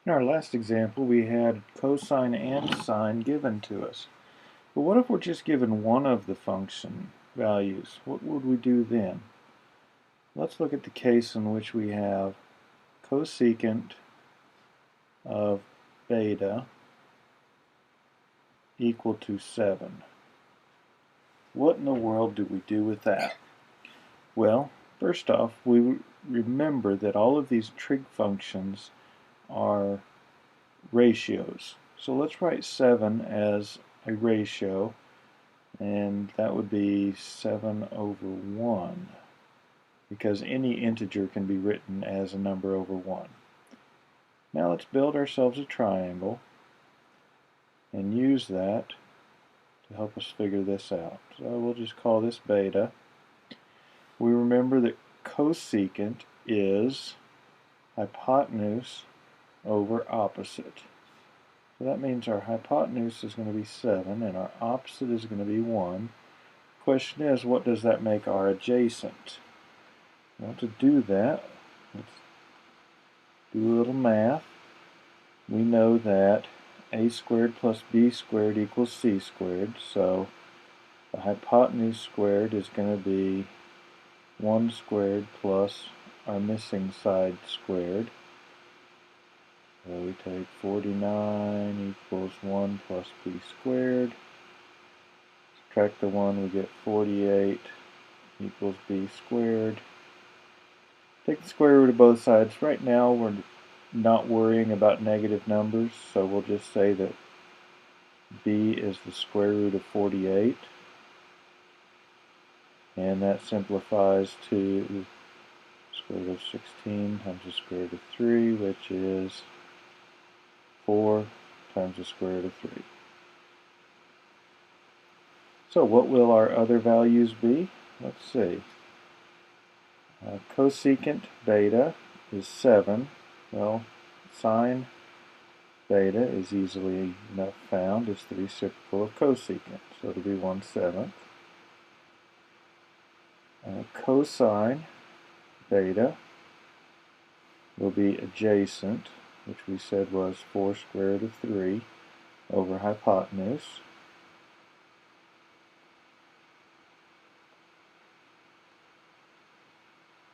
In our last example, we had cosine and sine given to us. But what if we're just given one of the function values? What would we do then? Let's look at the case in which we have cosecant of beta equal to 7. What in the world do we do with that? Well, first off, we remember that all of these trig functions are ratios. So let's write 7 as a ratio, and that would be 7 over 1, because any integer can be written as a number over 1. Now let's build ourselves a triangle and use that to help us figure this out. So we'll just call this beta. We remember that cosecant is hypotenuse over opposite. So that means our hypotenuse is going to be 7 and our opposite is going to be 1. The question is, what does that make our adjacent? Well, to do that, let's do a little math. We know that a squared plus b squared equals c squared, so the hypotenuse squared is going to be 1 squared plus our missing side squared. So we take 49 equals 1 plus b squared. Subtract the 1, we get 48 equals b squared. Take the square root of both sides. Right now we're not worrying about negative numbers, so we'll just say that b is the square root of 48. And that simplifies to square root of 16 times the square root of 3, which is 4 times the square root of 3. So what will our other values be? Let's see. Cosecant beta is 7. Well, sine beta is easily enough found. It's the reciprocal of cosecant, so it'll be 1/7. Cosine beta will be adjacent, which we said was 4 square root of 3 over hypotenuse.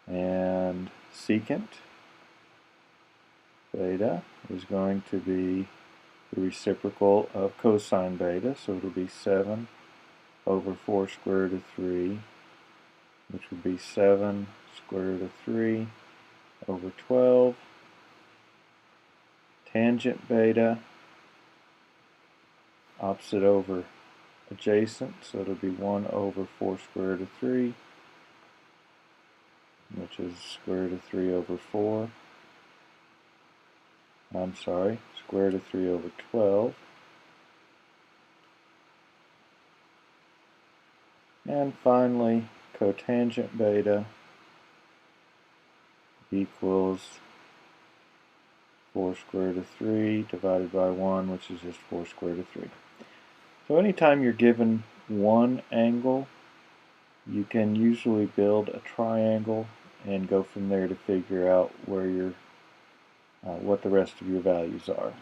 And secant beta is going to be the reciprocal of cosine beta, so it'll be 7 over 4 square root of 3, which would be 7 square root of 3 over 12. Tangent beta, opposite over adjacent, so it'll be 1 over 4 square root of 3, which is square root of 3 over 4. I'm sorry, square root of 3 over 12. And finally, cotangent beta equals 4 square root of 3 divided by 1, which is just 4 square root of 3. So anytime you're given one angle, you can usually build a triangle and go from there to figure out where what the rest of your values are.